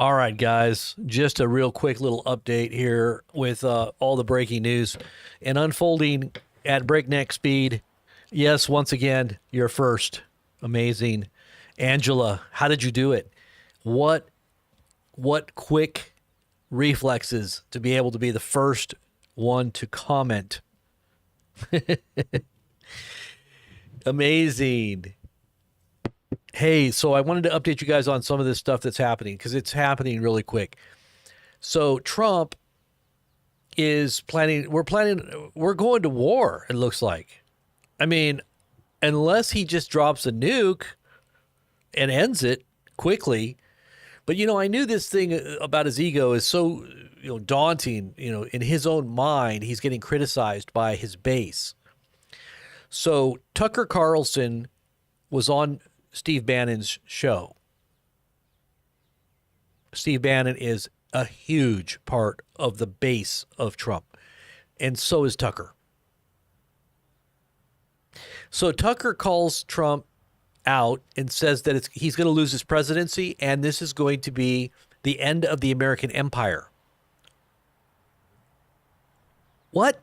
All right, guys, just a real quick little update here with all the breaking news and unfolding at breakneck speed. Yes, once again, you're first. Amazing. Angela, how did you do it? What what quick reflexes to be able to be the first one to comment. Amazing. Hey, so I wanted to update you guys on some of this stuff that's happening because it's happening really quick. So Trump is we're going to war, it looks like. I mean, unless he just drops a nuke and ends it quickly. But I knew this thing about his ego is so, daunting, in his own mind, he's getting criticized by his base. So Tucker Carlson was on Steve Bannon's show. Steve Bannon is a huge part of the base of Trump, and so is Tucker. So Tucker calls Trump out and says that he's going to lose his presidency, and this is going to be the end of the American empire. What?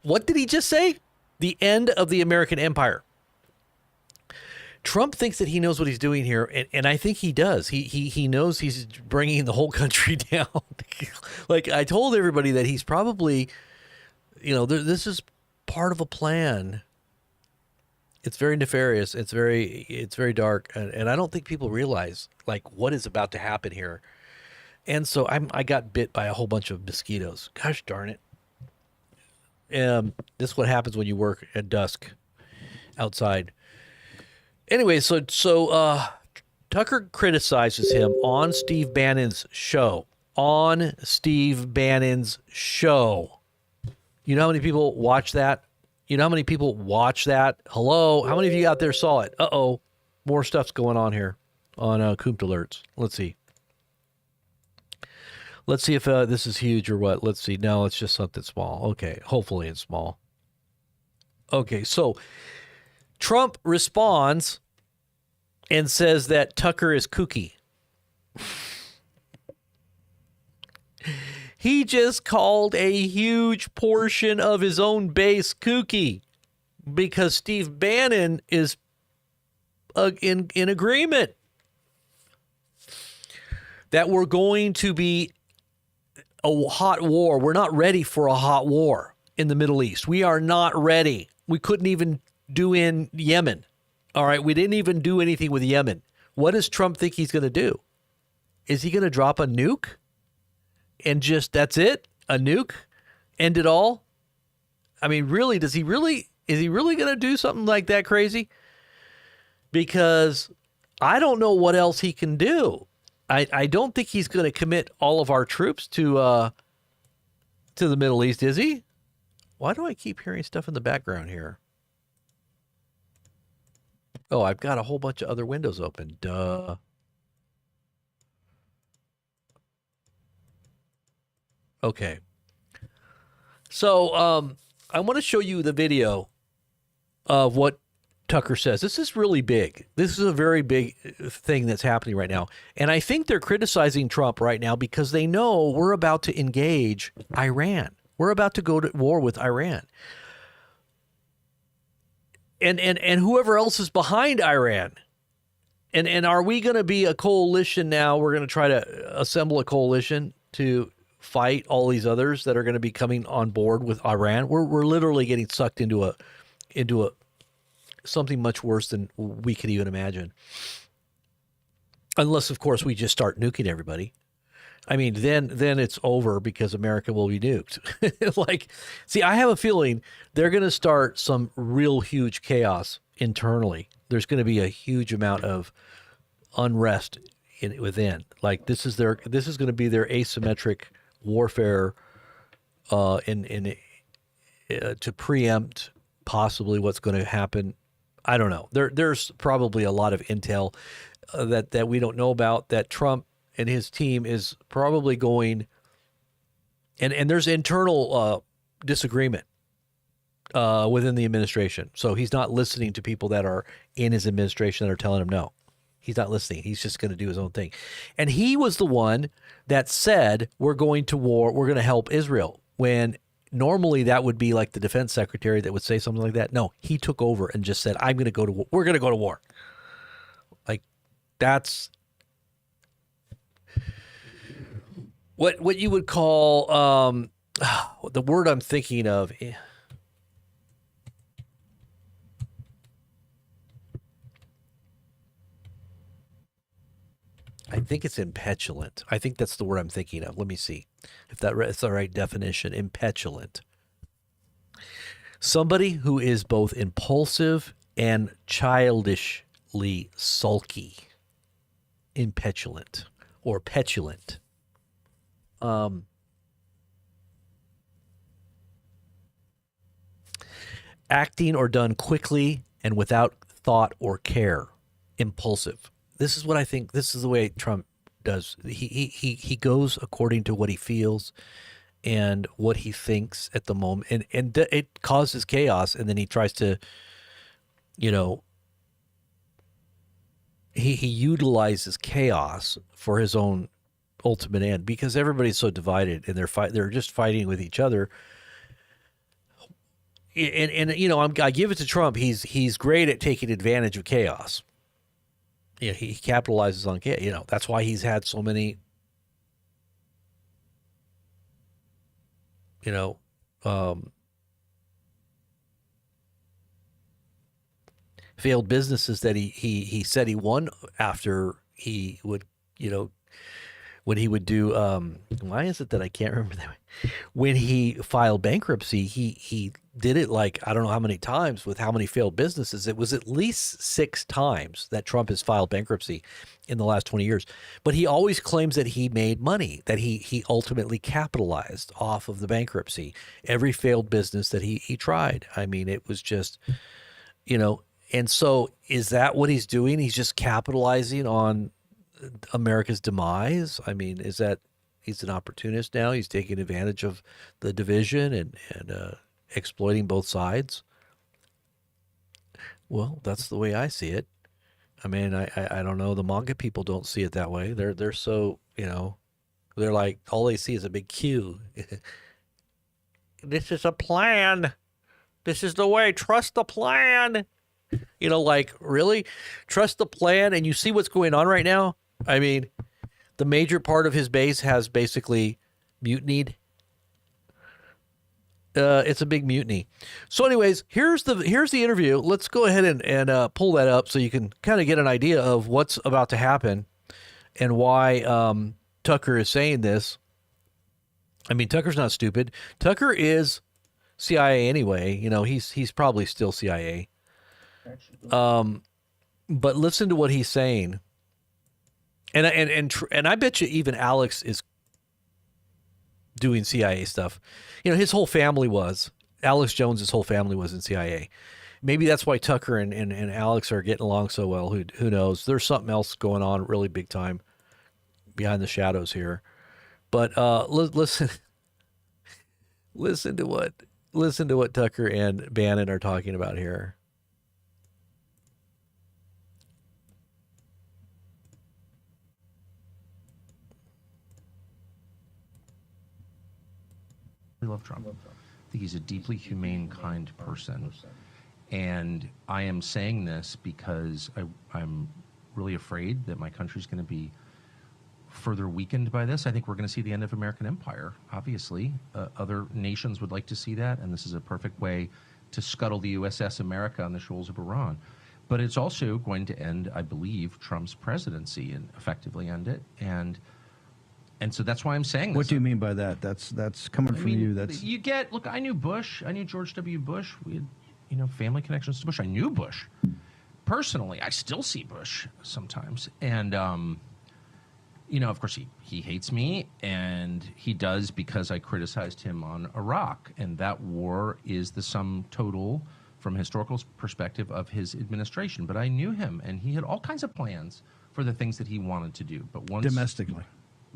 What did he just say? The end of the American empire. Trump thinks that he knows what he's doing here, and I think he does. He knows he's bringing the whole country down. Like I told everybody that he's probably, this is part of a plan. It's very nefarious. It's very dark, and I don't think people realize like what is about to happen here. And so I got bit by a whole bunch of mosquitoes. Gosh darn it. This is what happens when you work at dusk outside. Anyway, so Tucker criticizes him on Steve Bannon's show. On Steve Bannon's show. You know how many people watch that? You know how many people watch that? Hello? How many of you out there saw it? Uh-oh. More stuff's going on here on Cooped Alerts. Let's see. Let's see if this is huge or what. Let's see. No, it's just something small. Okay. Hopefully it's small. Okay. So Trump responds and says that Tucker is kooky. He just called a huge portion of his own base kooky because Steve Bannon is in agreement that we're going to be a hot war. We're not ready for a hot war in the Middle East. We are not ready. We couldn't even do in Yemen. All right, we didn't even do anything with Yemen. What does Trump think he's going to do? Is he going to drop a nuke and just, that's it? A nuke? End it all? I mean, really, is he really going to do something like that crazy? Because I don't know what else he can do. I don't think he's going to commit all of our troops to the Middle East, is he? Why do I keep hearing stuff in the background here? Oh, I've got a whole bunch of other windows open. Duh. Okay. So, I want to show you the video of what Tucker says. This is really big. This is a very big thing that's happening right now. And I think they're criticizing Trump right now because they know we're about to engage Iran. We're about to go to war with Iran. And whoever else is behind Iran. And are we going to be a coalition now? We're going to try to assemble a coalition to fight all these others that are going to be coming on board with Iran. We're literally getting sucked into a something much worse than we could even imagine. Unless, of course, we just start nuking everybody. I mean, then it's over because America will be nuked. See, I have a feeling they're going to start some real huge chaos internally. There's going to be a huge amount of unrest within. Like this is going to be their asymmetric warfare, to preempt possibly what's going to happen. I don't know. There's probably a lot of intel that we don't know about that Trump and his team is probably going, and there's internal disagreement within the administration. So he's not listening to people that are in his administration that are telling him no. He's not listening. He's just going to do his own thing. And he was the one that said, we're going to war. We're going to help Israel. When normally that would be like the defense secretary that would say something like that. No, he took over and just said, I'm going to go to war. We're going to go to war. Like, that's what you would call the word I'm thinking of. I think it's impetulant. I think that's the word I'm thinking of. Let me see if that's the right definition. Impetulant. Somebody who is both impulsive and childishly sulky. Impetulant or petulant. Acting or done quickly and without thought or care. Impulsive. This is what I think. This is the way Trump does. He goes according to what he feels and what he thinks at the moment, and it causes chaos. And then he tries to, he utilizes chaos for his own ultimate end because everybody's so divided and they're just fighting with each other. And I give it to Trump. He's great at taking advantage of chaos. He capitalizes on chaos. That's why he's had so many, failed businesses that he said he won after he would, when he would do, why is it that I can't remember that? When he filed bankruptcy, he did it like, I don't know how many times with how many failed businesses. It was at least 6 times that Trump has filed bankruptcy in the last 20 years. But he always claims that he made money, that he ultimately capitalized off of the bankruptcy. Every failed business that he tried. I mean, it was just, and so is that what he's doing? He's just capitalizing on America's demise? I mean, is that he's an opportunist now? He's taking advantage of the division and exploiting both sides? Well, that's the way I see it. I mean, I don't know. The manga people don't see it that way. They're so, they're like, all they see is a big Q. This is a plan. This is the way. Trust the plan. Like, really? Trust the plan? And you see what's going on right now? I mean, the major part of his base has basically mutinied. It's a big mutiny. So anyways, here's the interview. Let's go ahead and pull that up so you can kind of get an idea of what's about to happen and why Tucker is saying this. I mean, Tucker's not stupid. Tucker is CIA anyway. He's probably still CIA. But listen to what he's saying. And I bet you even Alex is doing CIA stuff. His whole family was. Alex Jones's whole family was in CIA. Maybe that's why Tucker and Alex are getting along so well. Who knows? There's something else going on really big time behind the shadows here. But listen to what Tucker and Bannon are talking about here. I love Trump. I think he's a deeply humane, kind person. And I am saying this because I'm really afraid that my country's going to be further weakened by this. I think we're going to see the end of American empire, obviously. Other nations would like to see that, and this is a perfect way to scuttle the USS America on the shoals of Iran. But it's also going to end, I believe, Trump's presidency and effectively end it. And so that's why I'm saying this. What do you mean by that? That's coming from you. That's look, I knew Bush. I knew George W. Bush. We had, family connections to Bush. I knew Bush. Personally, I still see Bush sometimes. And, of course, he hates me, and he does because I criticized him on Iraq. And that war is the sum total, from a historical perspective, of his administration. But I knew him, and he had all kinds of plans for the things that he wanted to do. But once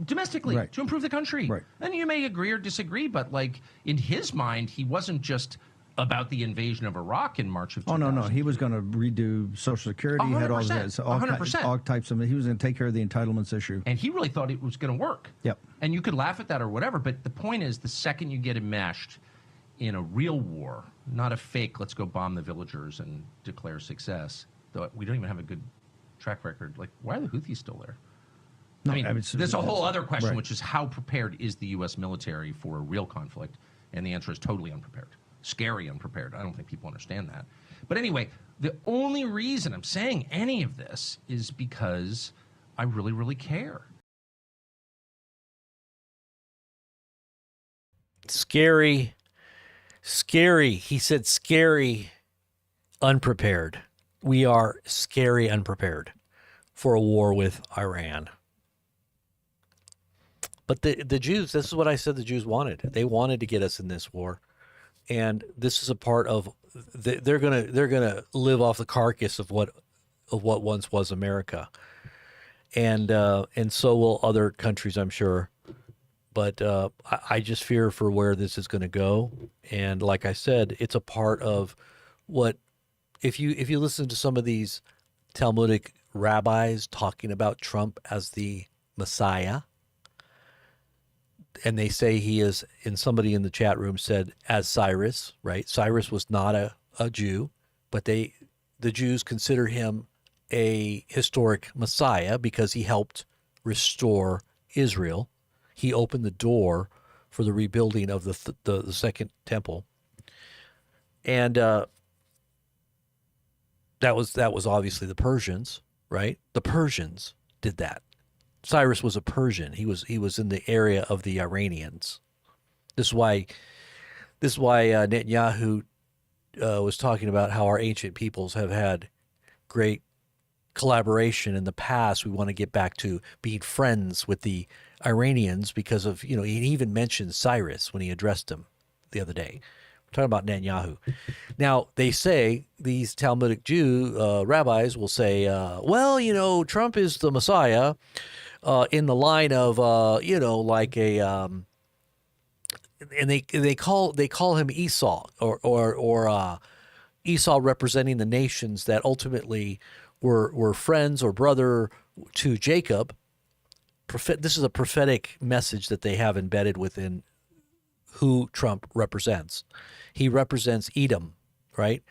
domestically, right, to improve the country. Right. And you may agree or disagree, but in his mind, he wasn't just about the invasion of Iraq in March of Oh 2000. no, he was going to redo Social Security. He had all 100%. all types of. He was going to take care of the entitlements issue. And he really thought it was going to work. Yep. And you could laugh at that or whatever, but the point is, the second you get enmeshed in a real war, not a fake, let's go bomb the villagers and declare success, though we don't even have a good track record. Like, why are the Houthis still there? No, I mean, there's a whole other question, right. which is how prepared is the U.S. military for a real conflict? And the answer is totally unprepared. Scary unprepared. I don't think people understand that. But anyway, the only reason I'm saying any of this is because I really, really care. Scary. He said scary, unprepared. We are scary unprepared for a war with Iran. But the Jews, this is what I said the Jews wanted. They wanted to get us in this war. And this is a part of they're gonna live off the carcass of what once was America. And so will other countries, I'm sure. But I just fear for where this is going to go. And like I said, it's a part of what, if you listen to some of these Talmudic rabbis talking about Trump as the Messiah, and they say he is, and somebody in the chat room said, as Cyrus, right? Cyrus was not a Jew, but the Jews consider him a historic Messiah because he helped restore Israel. He opened the door for the rebuilding of the second temple, and that was obviously the Persians, right? The Persians did that. Cyrus was a Persian. He was in the area of the Iranians. This is why Netanyahu was talking about how our ancient peoples have had great collaboration in the past. We want to get back to being friends with the Iranians because of, he even mentioned Cyrus when he addressed him the other day. We're talking about Netanyahu. Now, they say, these Talmudic Jew rabbis will say, well, Trump is the Messiah in the line of, like a, and they call him Esau or Esau representing the nations that ultimately were friends or brother to Jacob. This is a prophetic message that they have embedded within who Trump represents. He represents Edom, right?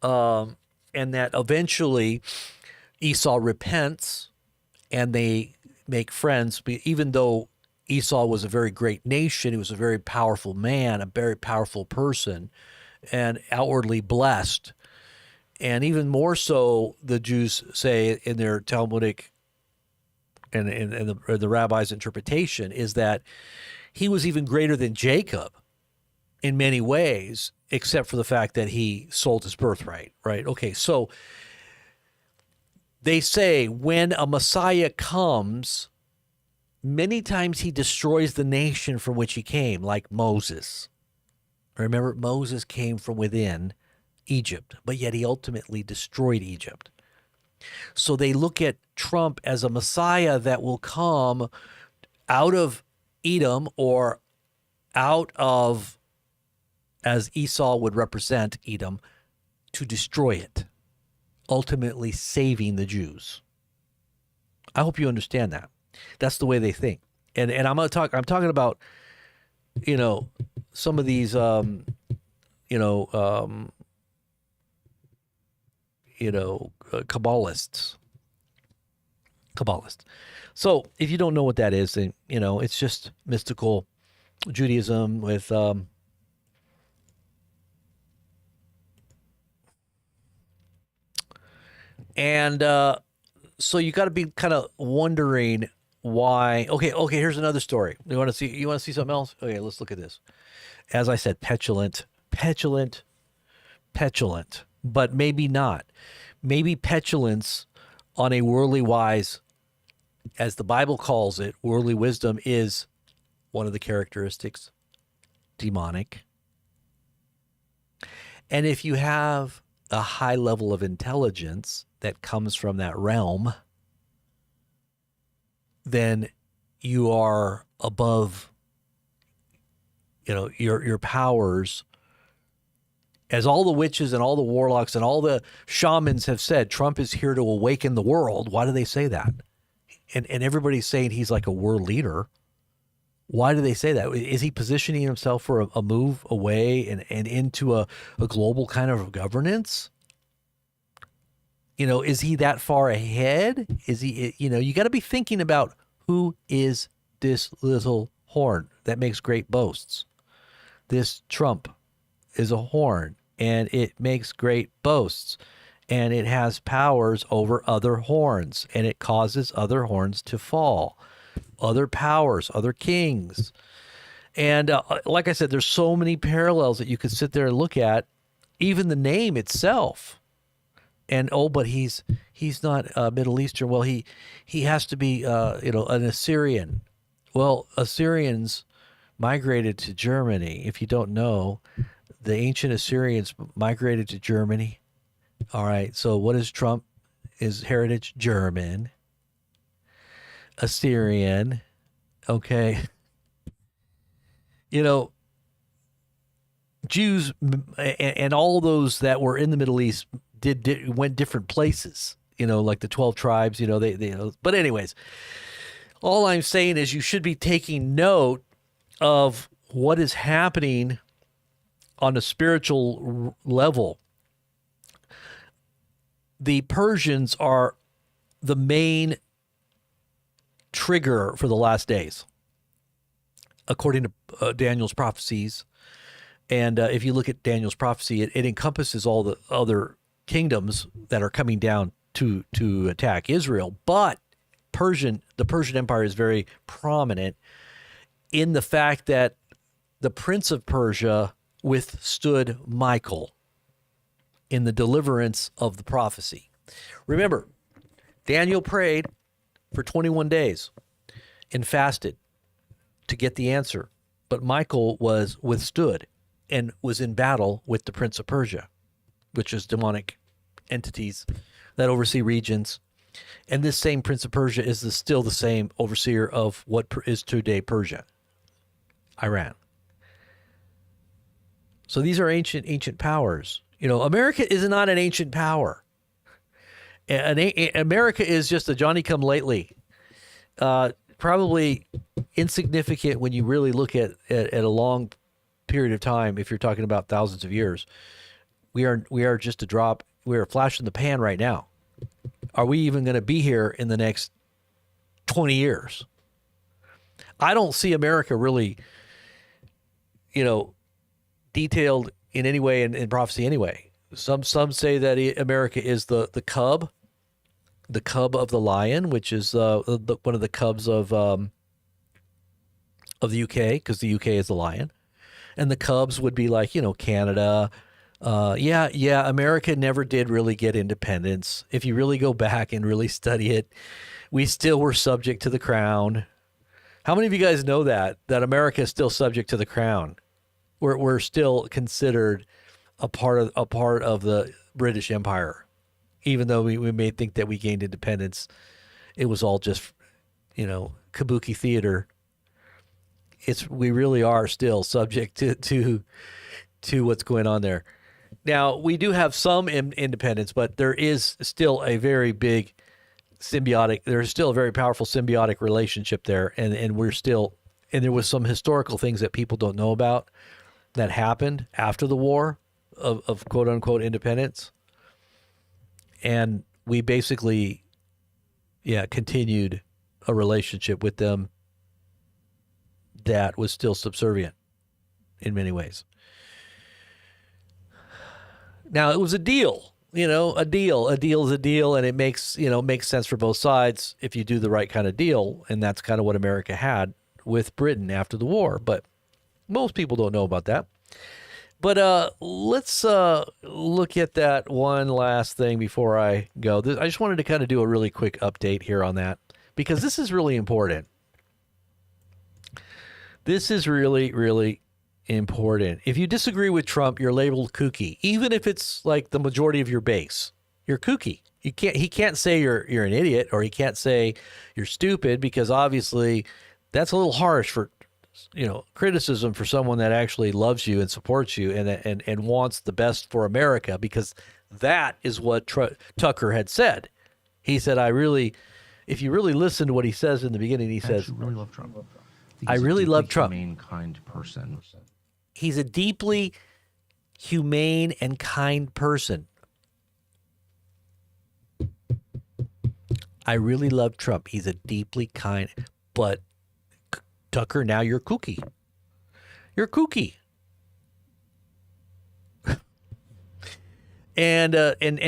And that eventually Esau repents and they make friends, even though Esau was a very great nation. He was a very powerful man, a very powerful person, and outwardly blessed. And even more so, the Jews say in their Talmudic and the rabbi's interpretation is that he was even greater than Jacob in many ways, except for the fact that he sold his birthright, right? Okay, so they say when a Messiah comes, many times he destroys the nation from which he came, like Moses. Remember, Moses came from within Egypt, but yet he ultimately destroyed Egypt. So they look at Trump as a Messiah that will come out of Edom or out of, as Esau would represent Edom, to destroy it, ultimately saving the Jews. I hope you understand that. That's the way they think. And I'm talking about, some of these, Kabbalists. So if you don't know what that is, then, it's just mystical Judaism with, so you got to be kind of wondering why. Okay. Here's another story. You want to see something else? Okay, let's look at this. As I said, petulant, but maybe not. Maybe petulance on a worldly wise, as the Bible calls it, worldly wisdom is one of the characteristics, demonic. And if you have a high level of intelligence that comes from that realm, then you are above, your powers As all the witches and all the warlocks and all the shamans have said, Trump is here to awaken the world. Why do they say that? And everybody's saying he's like a world leader. Why do they say that? Is he positioning himself for a move away and into a global kind of governance? Is he that far ahead? Is he, you got to be thinking about who is this little horn that makes great boasts. This Trump is a horn, and it makes great boasts, and it has powers over other horns, and it causes other horns to fall. Other powers, other kings. And like I said, there's so many parallels that you could sit there and look at, even the name itself. And but he's not Middle Eastern. Well, he has to be an Assyrian. Well, Assyrians migrated to Germany. If you don't know, the ancient Assyrians migrated to Germany. All right. So what is Trump? Is heritage German, Assyrian. Okay. Jews and all those that were in the Middle East went different places, like the 12 tribes, but anyways, all I'm saying is you should be taking note of what is happening on a spiritual level. The Persians are the main trigger for the last days, according to Daniel's prophecies. And if you look at Daniel's prophecy, it encompasses all the other kingdoms that are coming down to attack Israel. But the Persian Empire is very prominent in the fact that the Prince of Persia withstood Michael in the deliverance of the prophecy. Remember, Daniel prayed for 21 days and fasted to get the answer. But Michael was withstood and was in battle with the Prince of Persia, which is demonic entities that oversee regions. And this same Prince of Persia is still the same overseer of what is today Persia, Iran. So these are ancient powers. America is not an ancient power. America is just a Johnny-come-lately, probably insignificant when you really look at a long period of time. If you're talking about thousands of years, we are just a drop. We are a flash in the pan right now. Are we even going to be here in the next 20 years? I don't see America really, detailed in any way in prophecy anyway. Some say that America is the cub of the lion, which is one of the cubs of the UK, because the UK is the lion, and the cubs would be like Canada. America never did really get independence. If you really go back and really study it, we still were subject to the crown. How many of you guys know that America is still subject to the crown? We're still considered a part of the British Empire, even though we may think that we gained independence. It was all just, kabuki theater. We really are still subject to what's going on there. Now, we do have some independence, but there is still a very big there's still a very powerful symbiotic relationship there. And we're still, and there was some historical things that people don't know about that happened after the war of quote unquote independence. And we basically, continued a relationship with them that was still subservient in many ways. Now, it was a deal, a deal is a deal, and it makes sense for both sides if you do the right kind of deal. And that's kind of what America had with Britain after the war. But most people don't know about that. But let's look at that one last thing before I go. I just wanted to kind of do a really quick update here on that, because this is really important. This is really, really important. If you disagree with Trump, you're labeled kooky, even if it's like the majority of your base. You're kooky. He can't say you're an idiot, or he can't say you're stupid, because obviously that's a little harsh for criticism for someone that actually loves you and supports you and wants the best for America, because that is what Tucker had said. He said, if you really listen to what he says in the beginning, he says, really love Trump. I really love Trump. Humane, kind person. He's a deeply humane and kind person. I really love Trump. He's a deeply kind, but Tucker, now you're kooky. You're kooky. And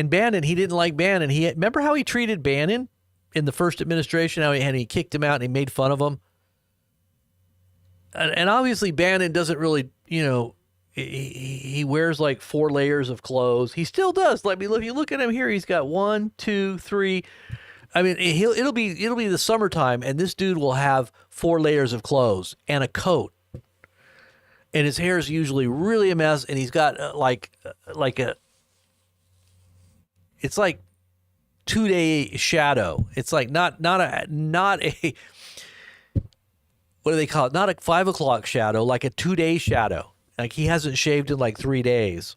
Bannon, he didn't like Bannon. Remember how he treated Bannon in the first administration? How he kicked him out and he made fun of him. And obviously Bannon doesn't really, he wears like 4 layers of clothes. He still does. If you look at him here, he's got 1, 2, 3. I mean, it'll be the summertime, and this dude will have 4 layers of clothes and a coat, and his hair is usually really a mess, and he's got it's like 2-day shadow. It's like not a what do they call it? Not a 5 o'clock shadow, like a 2-day shadow. Like he hasn't shaved in like 3 days.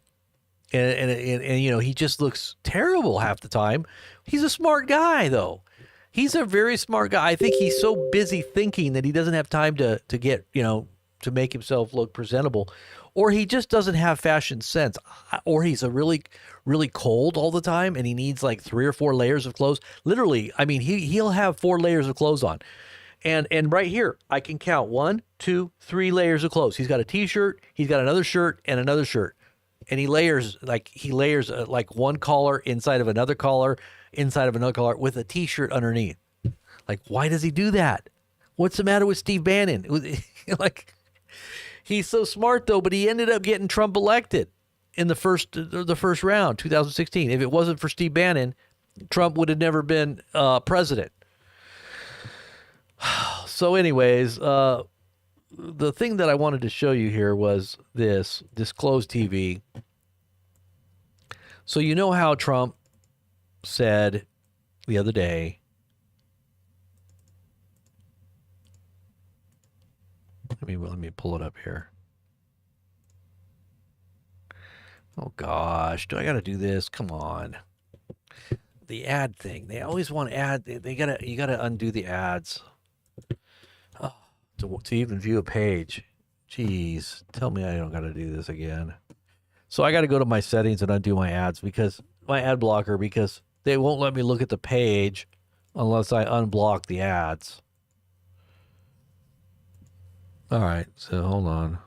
And he just looks terrible half the time. He's a smart guy, though. He's a very smart guy. I think he's so busy thinking that he doesn't have time to get, to make himself look presentable. Or he just doesn't have fashion sense. Or he's a really, really cold all the time and he needs like 3 or 4 layers of clothes. Literally, I mean, he'll have 4 layers of clothes on. And right here, I can count 1, 2, 3 layers of clothes. He's got a T-shirt, he's got another shirt, and another shirt. And he layers like one collar inside of another collar, with a T-shirt underneath. Like, why does he do that? What's the matter with Steve Bannon? Like, he's so smart though, but he ended up getting Trump elected in the first round, 2016. If it wasn't for Steve Bannon, Trump would have never been president. So, anyways, the thing that I wanted to show you here was this closed TV. So you know how Trump said the other day, let me pull it up here. Oh gosh, do I got to do this? Come on. The ad thing. They always want ad. You got to undo the ads. Oh, to even view a page. Jeez, tell me I don't got to do this again. So I got to go to my settings and undo my ads, because my ad blocker, because they won't let me look at the page unless I unblock the ads. All right, so hold on.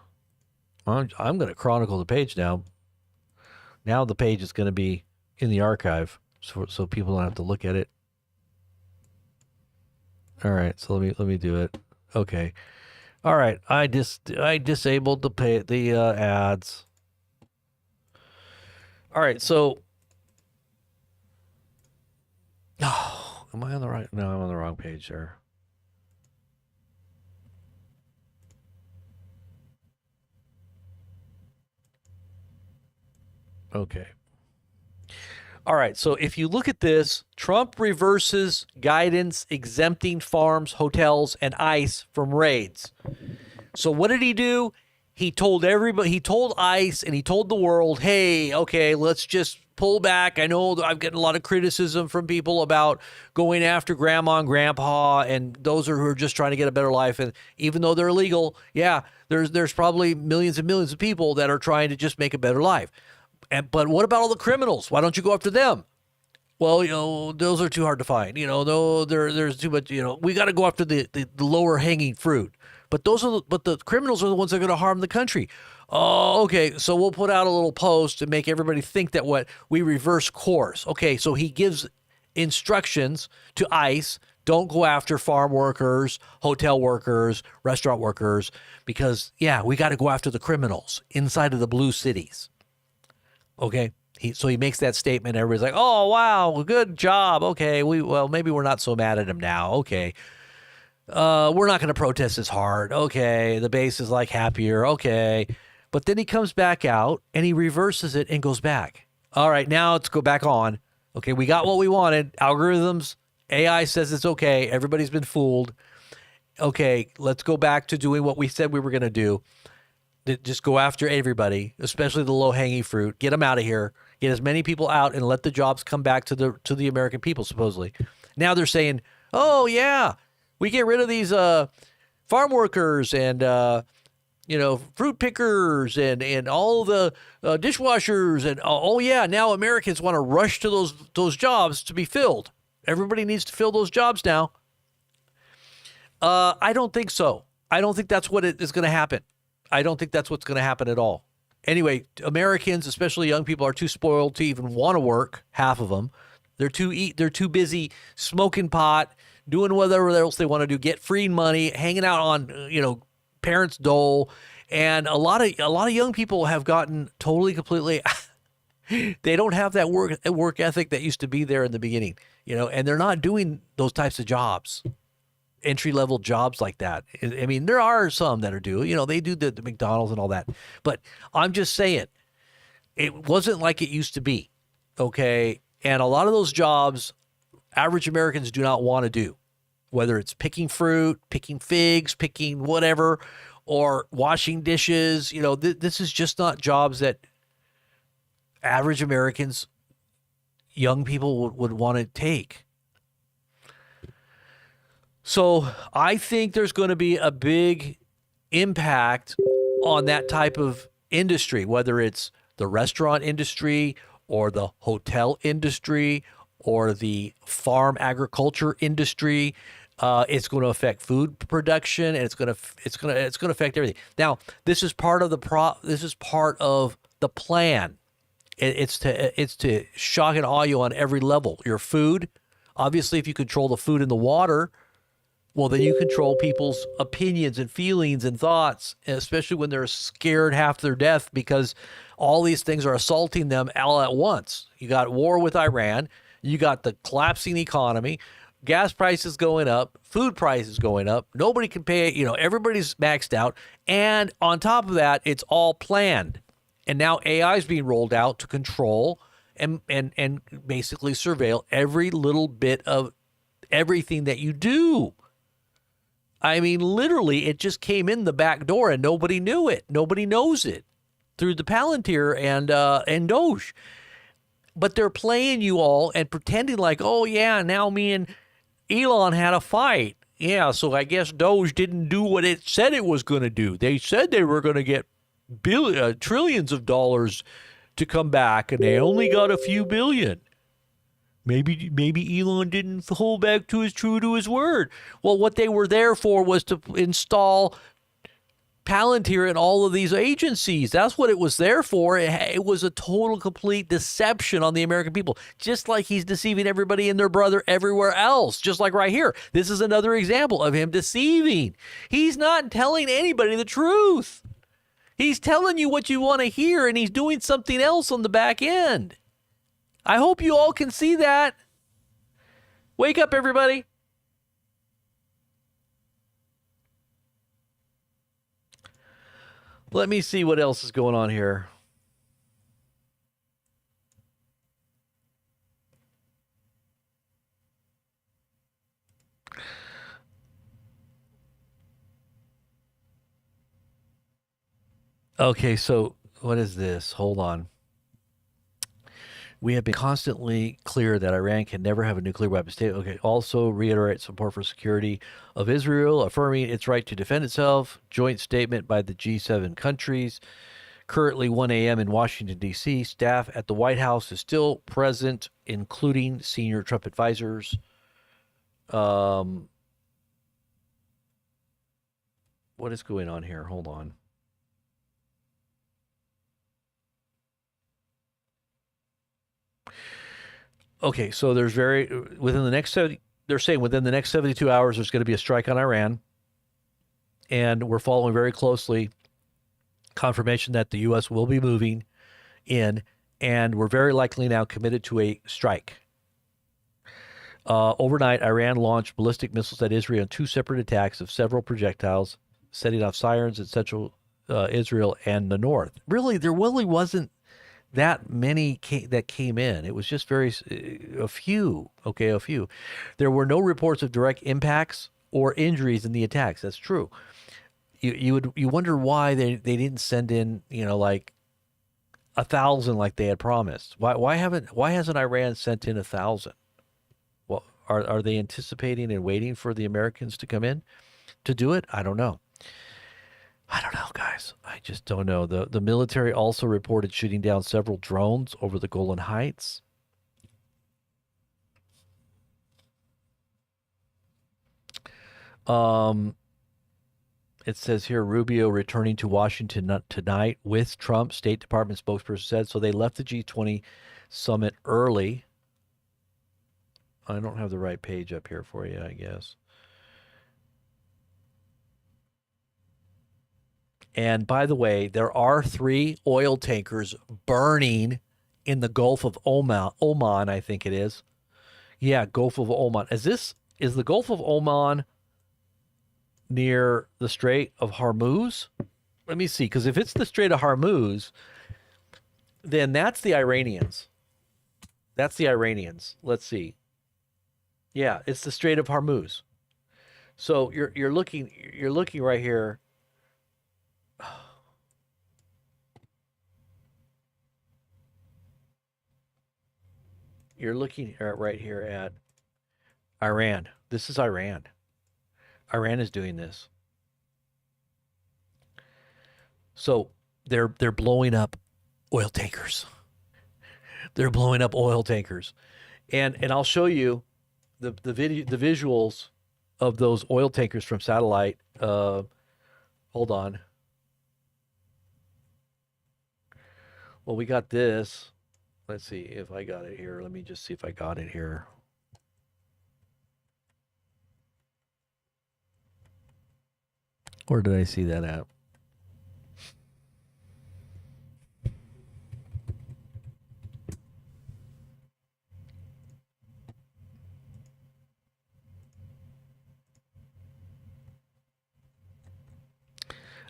I'm going to chronicle the page now. Now the page is going to be in the archive, so people don't have to look at it. All right, so let me do it. Okay. All right, I disabled the ads. All right, so am I on the right? No, I'm on the wrong page there. Okay. All right, so if you look at this, Trump reverses guidance exempting farms, hotels, and ICE from raids. So what did he do? He told everybody, he told ICE and he told the world, hey, okay, let's just pull back. I know I've gotten a lot of criticism from people about going after grandma and grandpa and those who are just trying to get a better life. And even though they're illegal, yeah, there's probably millions and millions of people that are trying to just make a better life. But what about all the criminals? Why don't you go after them? Well, those are too hard to find. There's too much. We got to go after the lower hanging fruit. But the criminals are the ones that are going to harm the country. Oh, okay. So we'll put out a little post to make everybody think that we reverse course. Okay. So he gives instructions to ICE. Don't go after farm workers, hotel workers, restaurant workers, because we got to go after the criminals inside of the blue cities. Okay. So he makes that statement. Everybody's like, oh, wow, good job. Okay. Maybe we're not so mad at him now. Okay. We're not going to protest as hard. Okay. The base is like happier. Okay. But then he comes back out and he reverses it and goes back. All right. Now let's go back on. Okay. We got what we wanted. Algorithms. AI says it's okay. Everybody's been fooled. okay, let's go back to doing what we said we were going to do. Just go after everybody, especially the low-hanging fruit. Get them out of here. Get as many people out and let the jobs come back to the American people, supposedly. Now they're saying, oh, yeah, we get rid of these farm workers and, fruit pickers and all the dishwashers. And, oh, yeah, now Americans want to rush to those jobs to be filled. Everybody needs to fill those jobs now. I don't think so. I don't think that's what is going to happen. I don't think that's what's going to happen at all. Anyway, Americans, especially young people, are too spoiled to even want to work. Half of them, they're too busy smoking pot, doing whatever else they want to do, get free money, hanging out on parents' dole, and a lot of young people have gotten totally completely. They don't have that work ethic that used to be there in the beginning, and they're not doing those types of jobs. Entry-level jobs like that. I mean, there are some that are they do the McDonald's and all that. But I'm just saying, it wasn't like it used to be, okay? And a lot of those jobs, average Americans do not want to do, whether it's picking fruit, picking figs, picking whatever, or washing dishes. This is just not jobs that average Americans, young people would want to take. So I think there's going to be a big impact on that type of industry, whether it's the restaurant industry or the hotel industry or the farm agriculture industry. It's going to affect food production, and it's going to affect everything. Now, this is part of the plan. It's to shock and awe you on every level. Your food, obviously, if you control the food and the water, well, then you control people's opinions and feelings and thoughts, especially when they're scared half to their death because all these things are assaulting them all at once. You got war with Iran. You got the collapsing economy, gas prices going up, food prices going up. Nobody can pay it. Everybody's maxed out. And on top of that, it's all planned. And now AI is being rolled out to control and basically surveil every little bit of everything that you do. I mean, literally, it just came in the back door and nobody knew it. Nobody knows it through the Palantir and Doge. But they're playing you all and pretending like, oh, yeah, now me and Elon had a fight. Yeah, so I guess Doge didn't do what it said it was going to do. They said they were going to get trillions of dollars to come back, and they only got a few billion. Maybe Elon didn't hold back true to his word. Well, what they were there for was to install Palantir in all of these agencies. That's what it was there for. It was a total, complete deception on the American people, just like he's deceiving everybody and their brother everywhere else, just like right here. This is another example of him deceiving. He's not telling anybody the truth. He's telling you what you want to hear, and he's doing something else on the back end. I hope you all can see that. Wake up, everybody. Let me see what else is going on here. Okay, so what is this? Hold on. We have been constantly clear that Iran can never have a nuclear weapon state. Okay, also reiterate support for security of Israel, affirming its right to defend itself. Joint statement by the G7 countries. Currently 1 a.m. in Washington, D.C. Staff at the White House is still present, including senior Trump advisors. What is going on here? Hold on. Okay, so they're saying within the next 72 hours, there's going to be a strike on Iran. And we're following very closely confirmation that the U.S. will be moving in, and we're very likely now committed to a strike. Overnight, Iran launched ballistic missiles at Israel in 2 separate attacks of several projectiles, setting off sirens in central Israel and the north. Really, there really wasn't that many that came in. It was just a few. Okay, a few. There were no reports of direct impacts or injuries in the attacks. That's true. You wonder why they didn't send in, like 1,000 like they had promised. Why hasn't Iran sent in 1,000? Well, are they anticipating and waiting for the Americans to come in to do it? I don't know. I don't know, guys. I just don't know. The military also reported shooting down several drones over the Golan Heights. It says here Rubio returning to Washington tonight with Trump, State Department spokesperson said. So they left the G20 summit early. I don't have the right page up here for you, I guess. And by the way, there are 3 oil tankers burning in the Gulf of Oman, I think it is. Yeah, Gulf of Oman. Is the Gulf of Oman near the Strait of Hormuz? Let me see, because if it's the Strait of Hormuz, then that's the Iranians. That's the Iranians. Let's see. Yeah, it's the Strait of Hormuz. So you're looking right here. You're looking right here at Iran. This is Iran. Iran is doing this. So they're blowing up oil tankers. They're blowing up oil tankers. And I'll show you the visuals of those oil tankers from satellite. Hold on. Well, we got this. Let's see if I got it here. Let me just see if I got it here. Where did I see that at?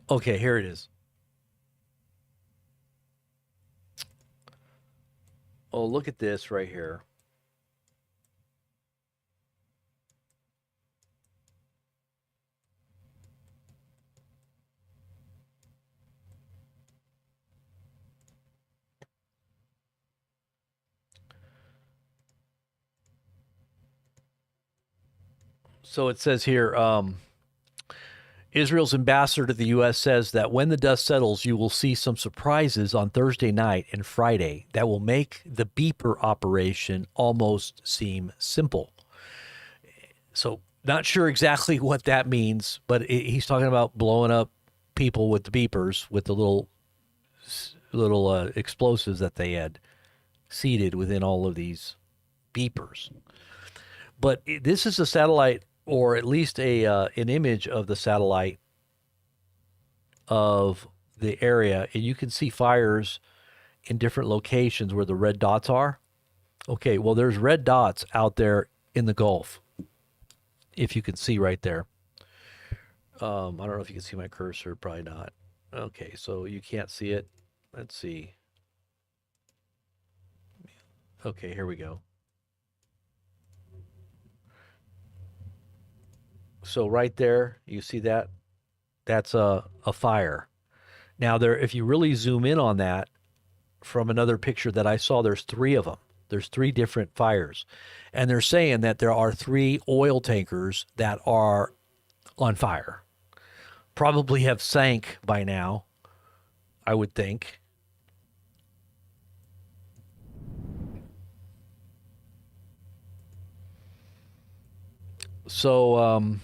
Okay, here it is. Oh, look at this right here. So it says here, Israel's ambassador to the U.S. says that when the dust settles, you will see some surprises on Thursday night and Friday that will make the beeper operation almost seem simple. So not sure exactly what that means, but he's talking about blowing up people with the beepers, with the little explosives that they had seated within all of these beepers. But this is a satellite, or at least an image of the satellite of the area, and you can see fires in different locations where the red dots are. Okay, well, there's red dots out there in the Gulf, if you can see right there. I don't know if you can see my cursor, probably not. Okay, so you can't see it. Let's see. Okay, here we go. So right there, you see that? That's a fire. Now there, if you really zoom in on that from another picture that I saw, there's 3 of them. There's 3 different fires. And they're saying that there are 3 oil tankers that are on fire. Probably have sank by now, I would think. So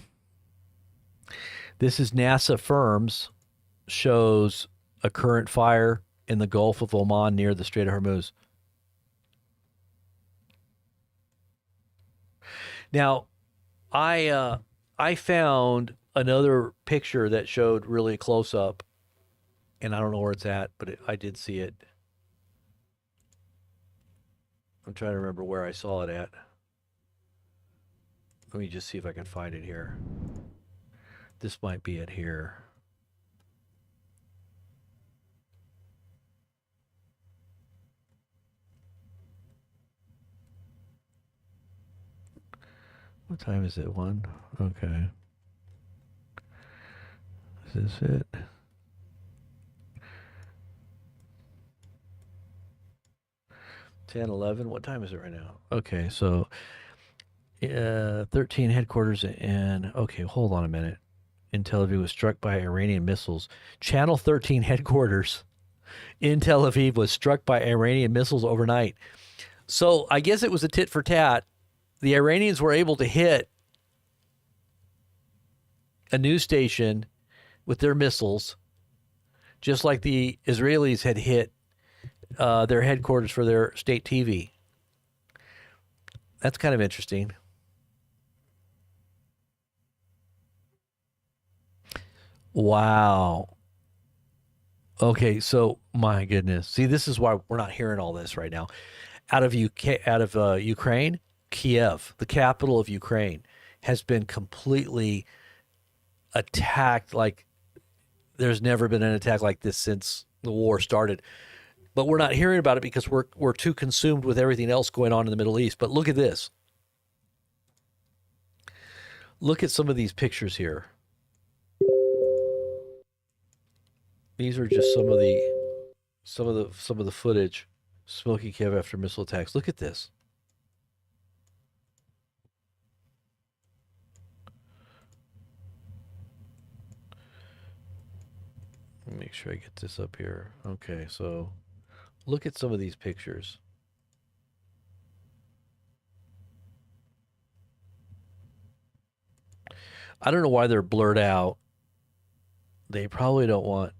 this is NASA firms, shows a current fire in the Gulf of Oman near the Strait of Hormuz. Now, I found another picture that showed really close up, and I don't know where it's at, but I did see it. I'm trying to remember where I saw it at. Let me just see if I can find it here. This might be it here. What time is it? 1? Okay. Is this it? Ten, 11. What time is it right now? Okay, so 13 headquarters and okay, hold on a minute. In Tel Aviv was struck by Iranian missiles. Channel 13 headquarters in Tel Aviv was struck by Iranian missiles overnight. So I guess it was a tit for tat. The Iranians were able to hit a news station with their missiles, just like the Israelis had hit their headquarters for their state TV. That's kind of interesting. Wow. Okay, so my goodness. See, this is why we're not hearing all this right now. Out of Ukraine, Kiev, the capital of Ukraine, has been completely attacked like there's never been an attack like this since the war started. But we're not hearing about it because we're too consumed with everything else going on in the Middle East. But look at this. Look at some of these pictures here. These are just some of the footage. Smoky Kiev after missile attacks. Look at this. Let me make sure I get this up here. Okay, so look at some of these pictures. I don't know why they're blurred out. They probably don't want.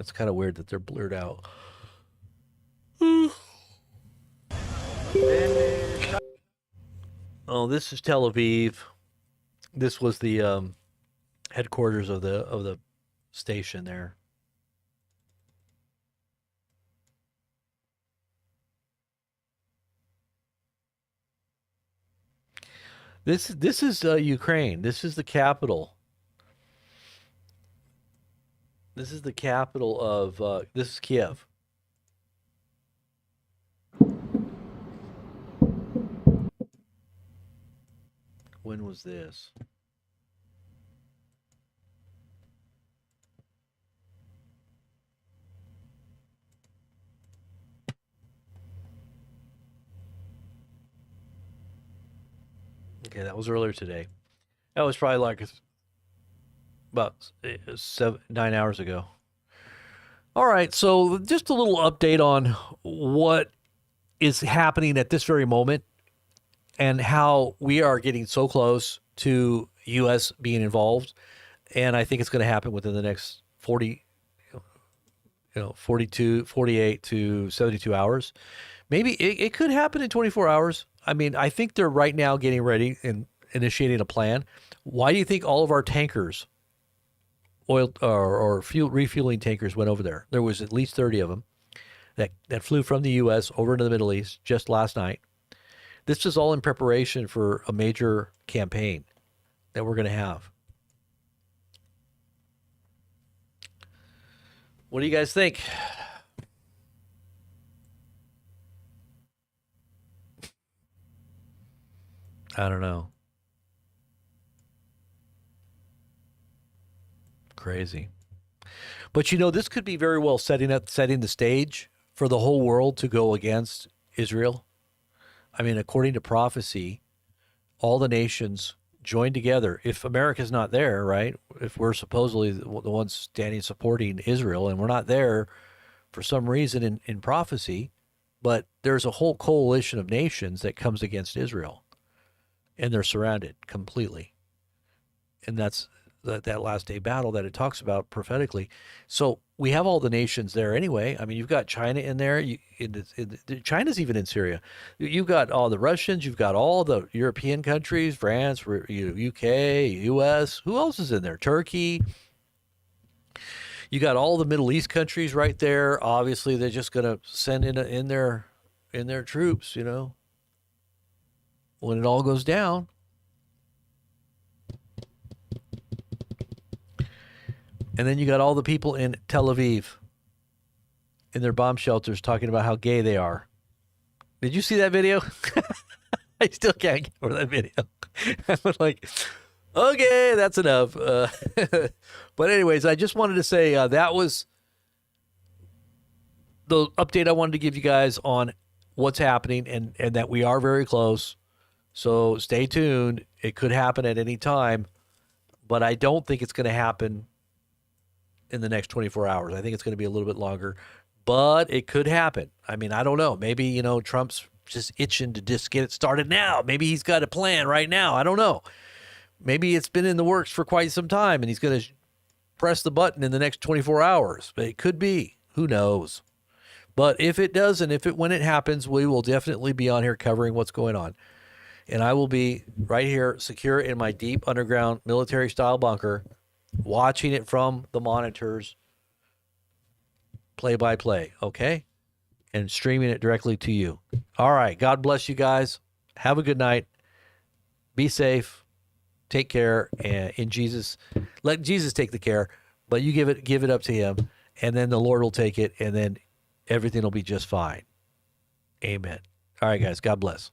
It's kind of weird that they're blurred out. Oh, this is Tel Aviv. This was the headquarters of the station there. This is Ukraine. This is the capital. This is the capital of this is Kiev. When was this? Okay, that was earlier today. That was probably like about 9 hours ago. All right, so just a little update on what is happening at this very moment and how we are getting so close to U.S. being involved. And I think it's going to happen within the next 48 to 72 hours. Maybe it could happen in 24 hours. I mean, I think they're right now getting ready and initiating a plan. Why do you think all of our tankers, oil or fuel refueling tankers, went over there? There was at least 30 of them that flew from the U.S. over into the Middle East just last night. This is all in preparation for a major campaign that we're going to have. What do you guys think? I don't know. Crazy. But this could be very well setting the stage for the whole world to go against Israel. I mean, according to prophecy, all the nations join together. If America's not there, right? If we're supposedly the ones standing supporting Israel and we're not there for some reason in prophecy, but there's a whole coalition of nations that comes against Israel. And they're surrounded completely. And that's that last day battle that it talks about prophetically. So we have all the nations there anyway. I mean, you've got China in there. China's even in Syria. You've got all the Russians. You've got all the European countries, France, UK, US. Who else is in there? Turkey. You got all the Middle East countries right there. Obviously, they're just going to send in their troops, when it all goes down. And then you got all the people in Tel Aviv in their bomb shelters talking about how gay they are. Did you see that video? I still can't get over that video. I was like, Okay, that's enough. But anyways, I just wanted to say that was the update I wanted to give you guys on what's happening and that we are very close. So stay tuned. It could happen at any time, but I don't think it's going to happen in the next 24 hours. I think it's going to be a little bit longer, but it could happen. I mean, I don't know. Maybe, Trump's just itching to just get it started now. Maybe he's got a plan right now. I don't know. Maybe it's been in the works for quite some time and he's going to press the button in the next 24 hours. But it could be. Who knows? But if it does, and when it happens, we will definitely be on here covering what's going on. And I will be right here, secure in my deep underground military-style bunker, watching it from the monitors, play-by-play, okay? And streaming it directly to you. All right. God bless you guys. Have a good night. Be safe. Take care. And in Jesus, let Jesus take the care, but you give it up to him, and then the Lord will take it, and then everything will be just fine. Amen. All right, guys. God bless.